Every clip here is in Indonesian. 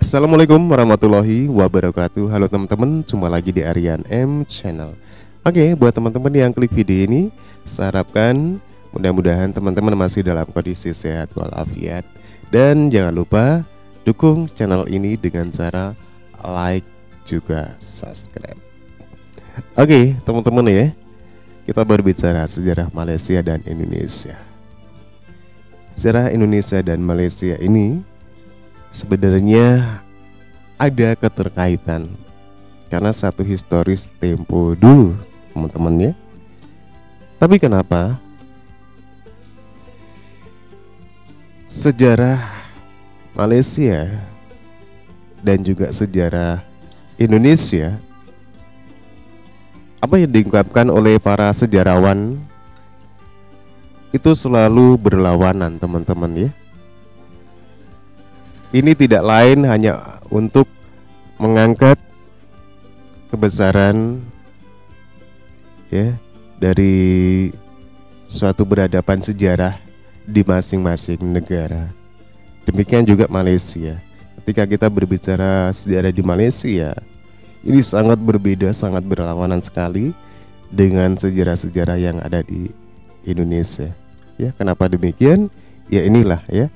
Assalamualaikum warahmatullahi wabarakatuh. Halo teman-teman, jumpa lagi di Aryan M Channel. Oke, buat teman-teman yang klik video ini, saya harapkan mudah-mudahan teman-teman masih dalam kondisi sehat walafiat. Dan jangan lupa dukung channel ini dengan cara like juga subscribe. Oke, teman-teman ya, kita berbicara sejarah Malaysia dan Indonesia. Sejarah Indonesia dan Malaysia ini sebenarnya ada keterkaitan karena satu historis tempo dulu, teman-teman ya. Tapi kenapa sejarah Malaysia dan juga sejarah Indonesia, apa yang diungkapkan oleh para sejarawan itu selalu berlawanan, teman-teman ya. Ini tidak lain hanya untuk mengangkat kebesaran ya dari suatu peradaban sejarah di masing-masing negara. Demikian juga Malaysia. Ketika kita berbicara sejarah di Malaysia, ini sangat berbeda, sangat berlawanan sekali dengan sejarah-sejarah yang ada di Indonesia. Ya, kenapa demikian? Ya inilah ya,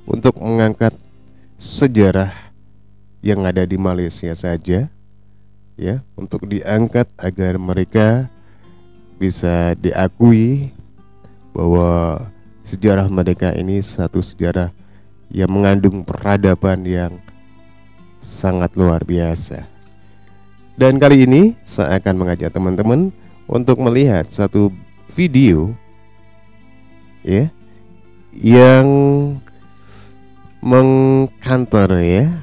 untuk mengangkat sejarah yang ada di Malaysia saja ya, untuk diangkat agar mereka bisa diakui bahwa sejarah mereka ini satu sejarah yang mengandung peradaban yang sangat luar biasa. Dan kali ini saya akan mengajak teman-teman untuk melihat satu video ya yang mengkantor ya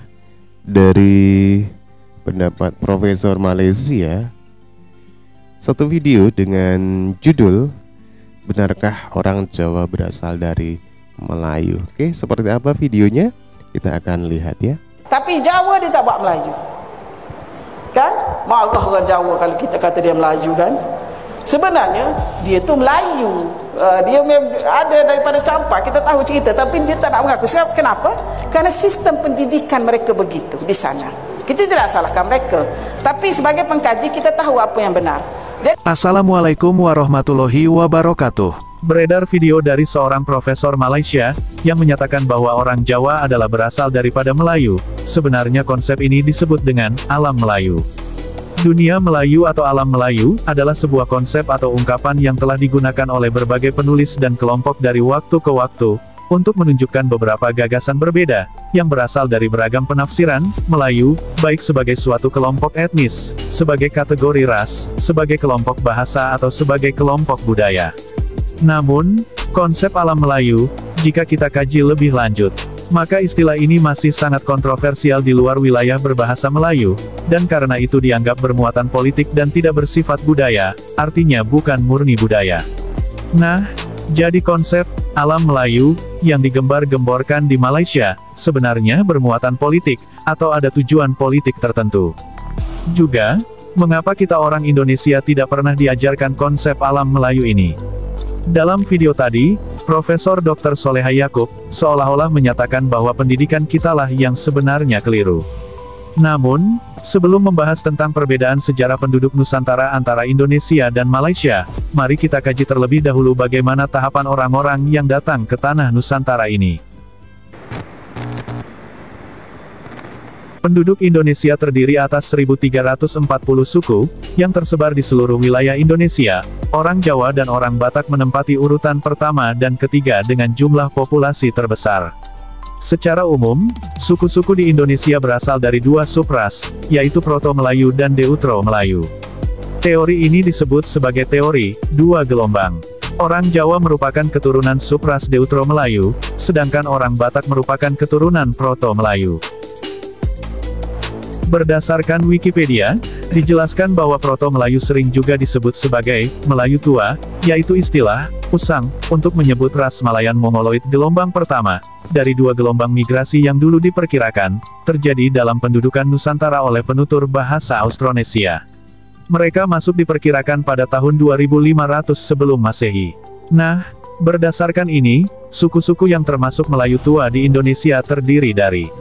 dari pendapat Profesor Malaysia, satu video dengan judul "Benarkah orang Jawa berasal dari Melayu?" Oke, seperti apa videonya? Kita akan lihat ya. Tapi Jawa dia tak buat Melayu, kan? Marah orang Jawa kalau kita kata dia Melayu, kan? Sebenarnya dia tu Melayu. Dia memang ada daripada campak, kita tahu cerita, tapi dia tak nak mengaku. Sebab kenapa? Kerana sistem pendidikan mereka begitu di sana. Kita tidak salahkan mereka, tapi sebagai pengkaji kita tahu apa yang benar. Jadi, Assalamualaikum warahmatullahi wabarakatuh. Beredar video dari seorang profesor Malaysia yang menyatakan bahwa orang Jawa adalah berasal daripada Melayu. Sebenarnya konsep ini disebut dengan alam Melayu. Dunia Melayu atau alam Melayu adalah sebuah konsep atau ungkapan yang telah digunakan oleh berbagai penulis dan kelompok dari waktu ke waktu untuk menunjukkan beberapa gagasan berbeda yang berasal dari beragam penafsiran Melayu, baik sebagai suatu kelompok etnis, sebagai kategori ras, sebagai kelompok bahasa atau sebagai kelompok budaya. Namun, konsep alam Melayu, jika kita kaji lebih lanjut, maka istilah ini masih sangat kontroversial di luar wilayah berbahasa Melayu, dan karena itu dianggap bermuatan politik dan tidak bersifat budaya, artinya bukan murni budaya. Nah, jadi konsep alam Melayu yang digembar-gemborkan di Malaysia sebenarnya bermuatan politik atau ada tujuan politik tertentu. Juga, mengapa kita orang Indonesia tidak pernah diajarkan konsep alam Melayu ini? Dalam video tadi, Profesor Dr. Soleha Yaakob seolah-olah menyatakan bahwa pendidikan kitalah yang sebenarnya keliru. Namun, sebelum membahas tentang perbedaan sejarah penduduk Nusantara antara Indonesia dan Malaysia, mari kita kaji terlebih dahulu bagaimana tahapan orang-orang yang datang ke tanah Nusantara ini. Penduduk Indonesia terdiri atas 1.340 suku, yang tersebar di seluruh wilayah Indonesia. Orang Jawa dan orang Batak menempati urutan pertama dan ketiga dengan jumlah populasi terbesar. Secara umum, suku-suku di Indonesia berasal dari dua subras, yaitu Proto-Melayu dan Deutero-Melayu. Teori ini disebut sebagai teori dua gelombang. Orang Jawa merupakan keturunan subras Deutero-Melayu, sedangkan orang Batak merupakan keturunan Proto-Melayu. Berdasarkan Wikipedia, dijelaskan bahwa Proto-Melayu sering juga disebut sebagai Melayu Tua, yaitu istilah usang untuk menyebut ras Malayan Mongoloid gelombang pertama, dari dua gelombang migrasi yang dulu diperkirakan terjadi dalam pendudukan Nusantara oleh penutur bahasa Austronesia. Mereka masuk diperkirakan pada tahun 2500 sebelum Masehi. Nah, berdasarkan ini, suku-suku yang termasuk Melayu Tua di Indonesia terdiri dari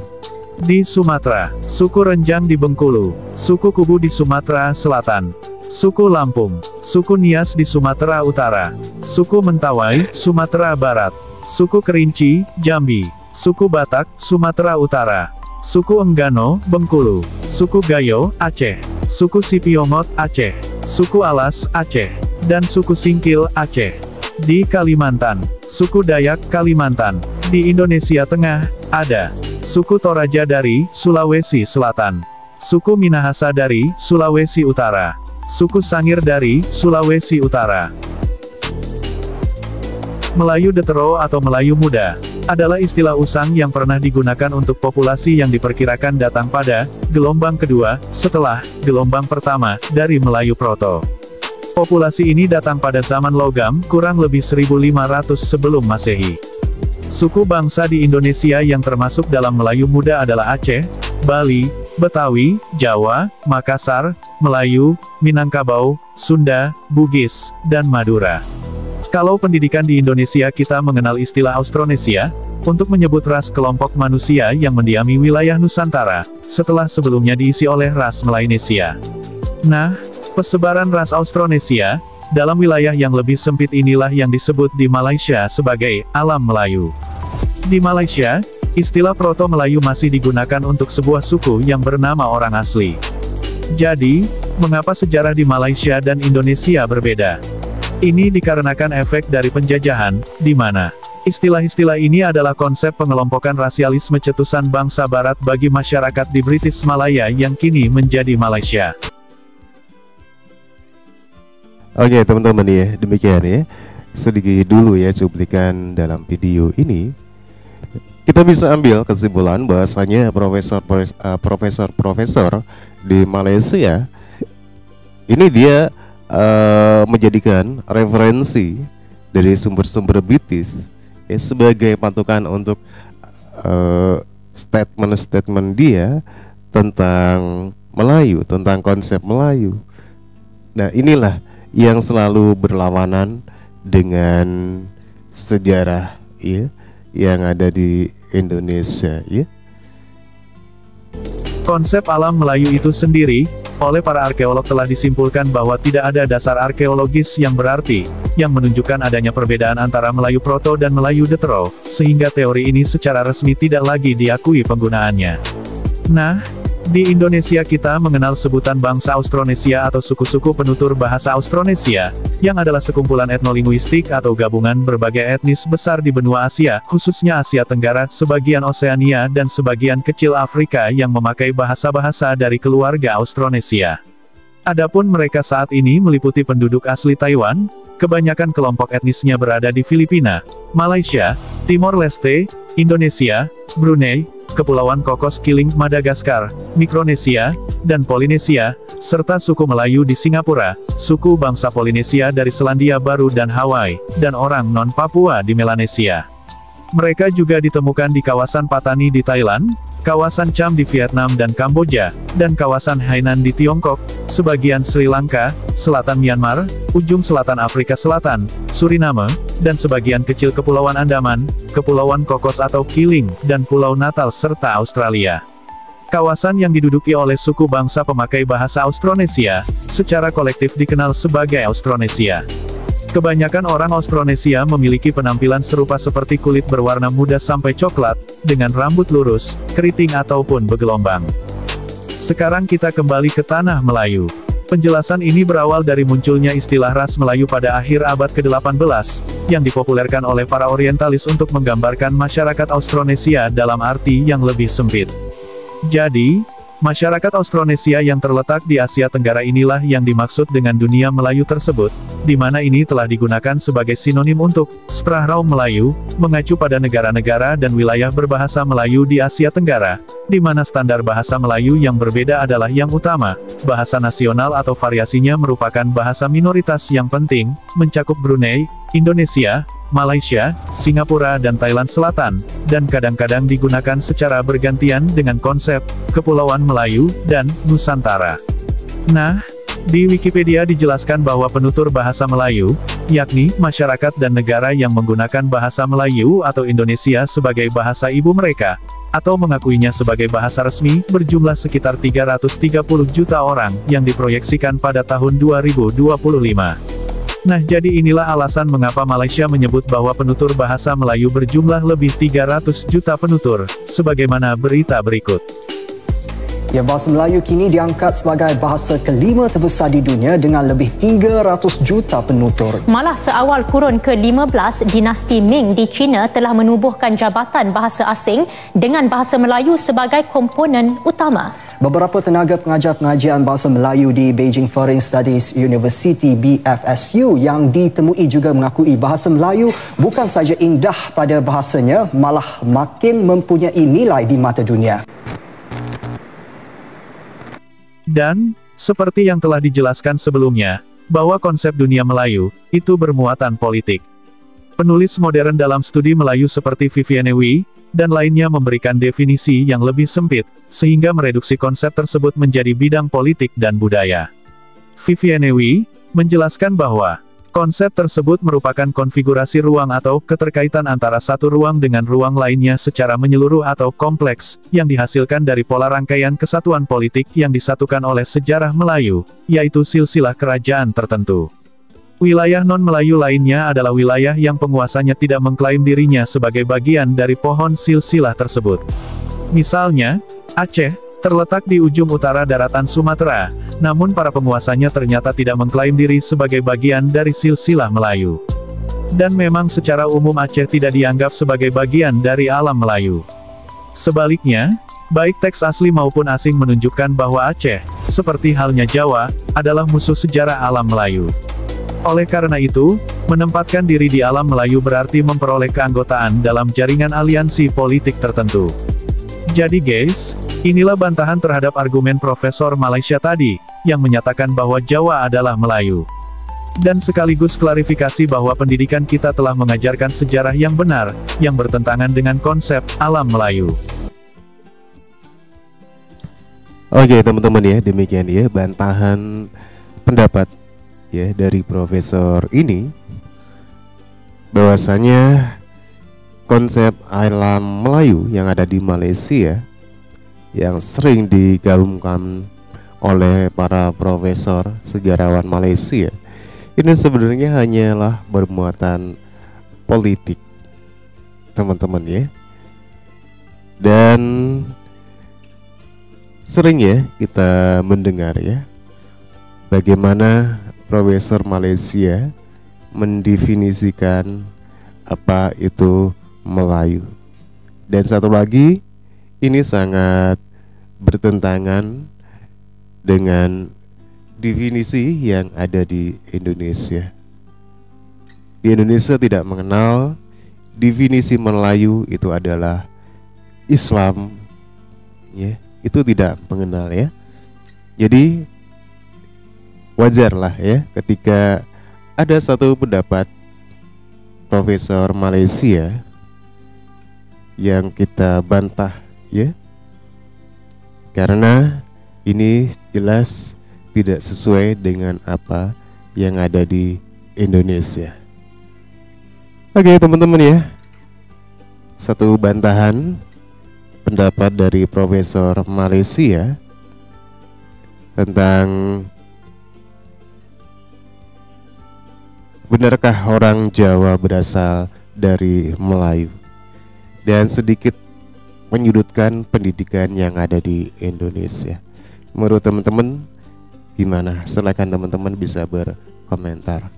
di Sumatera, suku Renjang di Bengkulu, suku Kubu di Sumatera Selatan, suku Lampung, suku Nias di Sumatera Utara, suku Mentawai, Sumatera Barat, suku Kerinci, Jambi, suku Batak, Sumatera Utara, suku Enggano, Bengkulu, suku Gayo, Aceh, suku Sipiongot, Aceh, suku Alas, Aceh, dan suku Singkil, Aceh. Di Kalimantan, suku Dayak, Kalimantan. Di Indonesia Tengah, ada suku Toraja dari Sulawesi Selatan, suku Minahasa dari Sulawesi Utara, suku Sangir dari Sulawesi Utara. Melayu Detero atau Melayu Muda adalah istilah usang yang pernah digunakan untuk populasi yang diperkirakan datang pada gelombang kedua setelah gelombang pertama dari Melayu Proto. Populasi ini datang pada zaman logam, kurang lebih 1500 sebelum Masehi. Suku bangsa di Indonesia yang termasuk dalam Melayu Muda adalah Aceh, Bali, Betawi, Jawa, Makassar, Melayu, Minangkabau, Sunda, Bugis, dan Madura. Kalau pendidikan di Indonesia kita mengenal istilah Austronesia, untuk menyebut ras kelompok manusia yang mendiami wilayah Nusantara, setelah sebelumnya diisi oleh ras Melanesia. Nah, persebaran ras Austronesia dalam wilayah yang lebih sempit inilah yang disebut di Malaysia sebagai alam Melayu. Di Malaysia, istilah Proto Melayu masih digunakan untuk sebuah suku yang bernama orang asli. Jadi, mengapa sejarah di Malaysia dan Indonesia berbeda? Ini dikarenakan efek dari penjajahan, di mana istilah-istilah ini adalah konsep pengelompokan rasialisme cetusan bangsa Barat bagi masyarakat di British Malaya yang kini menjadi Malaysia. Oke teman-teman ya, demikian ya. Sedikit dulu ya cuplikan dalam video ini. Kita bisa ambil kesimpulan bahwasanya profesor-profesor di Malaysia ini dia menjadikan referensi dari sumber-sumber British ya, sebagai patokan untuk statement-statement dia tentang Melayu, tentang konsep Melayu. Nah inilah yang selalu berlawanan dengan sejarah ya yang ada di Indonesia ya. Konsep alam Melayu itu sendiri oleh para arkeolog telah disimpulkan bahwa tidak ada dasar arkeologis yang berarti yang menunjukkan adanya perbedaan antara Melayu Proto dan Melayu Detero, sehingga teori ini secara resmi tidak lagi diakui penggunaannya. Nah, di Indonesia kita mengenal sebutan bangsa Austronesia atau suku-suku penutur bahasa Austronesia, yang adalah sekumpulan etnolinguistik atau gabungan berbagai etnis besar di benua Asia, khususnya Asia Tenggara, sebagian Oseania dan sebagian kecil Afrika yang memakai bahasa-bahasa dari keluarga Austronesia. Adapun mereka saat ini meliputi penduduk asli Taiwan, kebanyakan kelompok etnisnya berada di Filipina, Malaysia, Timor Leste, Indonesia, Brunei, Kepulauan Cocos Keeling, Madagaskar, Mikronesia, dan Polinesia, serta suku Melayu di Singapura, suku bangsa Polinesia dari Selandia Baru dan Hawaii, dan orang non-Papua di Melanesia. Mereka juga ditemukan di kawasan Patani di Thailand, kawasan Cham di Vietnam dan Kamboja, dan kawasan Hainan di Tiongkok, sebagian Sri Lanka, selatan Myanmar, ujung selatan Afrika Selatan, Suriname, dan sebagian kecil Kepulauan Andaman, Kepulauan Cocos atau Keeling, dan Pulau Natal serta Australia. Kawasan yang diduduki oleh suku bangsa pemakai bahasa Austronesia, secara kolektif dikenal sebagai Austronesia. Kebanyakan orang Austronesia memiliki penampilan serupa seperti kulit berwarna muda sampai coklat, dengan rambut lurus, keriting ataupun bergelombang. Sekarang kita kembali ke tanah Melayu. Penjelasan ini berawal dari munculnya istilah ras Melayu pada akhir abad ke-18, yang dipopulerkan oleh para orientalis untuk menggambarkan masyarakat Austronesia dalam arti yang lebih sempit. Jadi, masyarakat Austronesia yang terletak di Asia Tenggara inilah yang dimaksud dengan dunia Melayu tersebut, di mana ini telah digunakan sebagai sinonim untuk Sprachraum Melayu, mengacu pada negara-negara dan wilayah berbahasa Melayu di Asia Tenggara, di mana standar bahasa Melayu yang berbeda adalah yang utama, bahasa nasional atau variasinya merupakan bahasa minoritas yang penting, mencakup Brunei, Indonesia, Malaysia, Singapura dan Thailand Selatan, dan kadang-kadang digunakan secara bergantian dengan konsep Kepulauan Melayu dan Nusantara. Nah, di Wikipedia dijelaskan bahwa penutur bahasa Melayu, yakni masyarakat dan negara yang menggunakan bahasa Melayu atau Indonesia sebagai bahasa ibu mereka, atau mengakuinya sebagai bahasa resmi, berjumlah sekitar 330 juta orang, yang diproyeksikan pada tahun 2025. Nah, jadi inilah alasan mengapa Malaysia menyebut bahwa penutur bahasa Melayu berjumlah lebih 300 juta penutur, sebagaimana berita berikut. Ya, bahasa Melayu kini diangkat sebagai bahasa kelima terbesar di dunia dengan lebih 300 juta penutur. Malah seawal kurun ke-15, dinasti Ming di China telah menubuhkan Jabatan Bahasa Asing dengan bahasa Melayu sebagai komponen utama. Beberapa tenaga pengajar pengajian bahasa Melayu di Beijing Foreign Studies University BFSU yang ditemui juga mengakui bahasa Melayu bukan saja indah pada bahasanya, malah makin mempunyai nilai di mata dunia. Dan, seperti yang telah dijelaskan sebelumnya, bahwa konsep dunia Melayu, itu bermuatan politik. Penulis modern dalam studi Melayu seperti Vivienne Wee, dan lainnya memberikan definisi yang lebih sempit, sehingga mereduksi konsep tersebut menjadi bidang politik dan budaya. Vivienne Wee menjelaskan bahwa konsep tersebut merupakan konfigurasi ruang atau keterkaitan antara satu ruang dengan ruang lainnya secara menyeluruh atau kompleks, yang dihasilkan dari pola rangkaian kesatuan politik yang disatukan oleh sejarah Melayu, yaitu silsilah kerajaan tertentu. Wilayah non-Melayu lainnya adalah wilayah yang penguasanya tidak mengklaim dirinya sebagai bagian dari pohon silsilah tersebut. Misalnya, Aceh terletak di ujung utara daratan Sumatera, namun para penguasanya ternyata tidak mengklaim diri sebagai bagian dari silsilah Melayu. Dan memang secara umum Aceh tidak dianggap sebagai bagian dari alam Melayu. Sebaliknya, baik teks asli maupun asing menunjukkan bahwa Aceh, seperti halnya Jawa, adalah musuh sejarah alam Melayu. Oleh karena itu, menempatkan diri di alam Melayu berarti memperoleh keanggotaan dalam jaringan aliansi politik tertentu. Jadi guys, inilah bantahan terhadap argumen Profesor Malaysia tadi, yang menyatakan bahwa Jawa adalah Melayu. Dan sekaligus klarifikasi bahwa pendidikan kita telah mengajarkan sejarah yang benar, yang bertentangan dengan konsep alam Melayu. Oke teman-teman ya, demikian ya bantahan pendapat ya dari profesor ini, bahwasanya konsep alam Melayu yang ada di Malaysia yang sering digaungkan oleh para profesor sejarawan Malaysia ini sebenarnya hanyalah bermuatan politik teman-teman ya. Dan sering ya kita mendengar ya bagaimana profesor Malaysia mendefinisikan apa itu Melayu. Dan satu lagi, ini sangat bertentangan dengan definisi yang ada di Indonesia. Di Indonesia tidak mengenal definisi Melayu itu adalah Islam, ya, itu tidak mengenal ya. Jadi wajarlah ya ketika ada satu pendapat profesor Malaysia yang kita bantah ya, karena ini jelas tidak sesuai dengan apa yang ada di Indonesia. Oke teman-teman ya, satu bantahan pendapat dari profesor Malaysia tentang benarkah orang Jawa berasal dari Melayu, dan sedikit menyudutkan pendidikan yang ada di Indonesia. Menurut teman-teman gimana? Silakan teman-teman bisa berkomentar.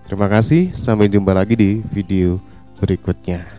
Terima kasih, sampai jumpa lagi di video berikutnya.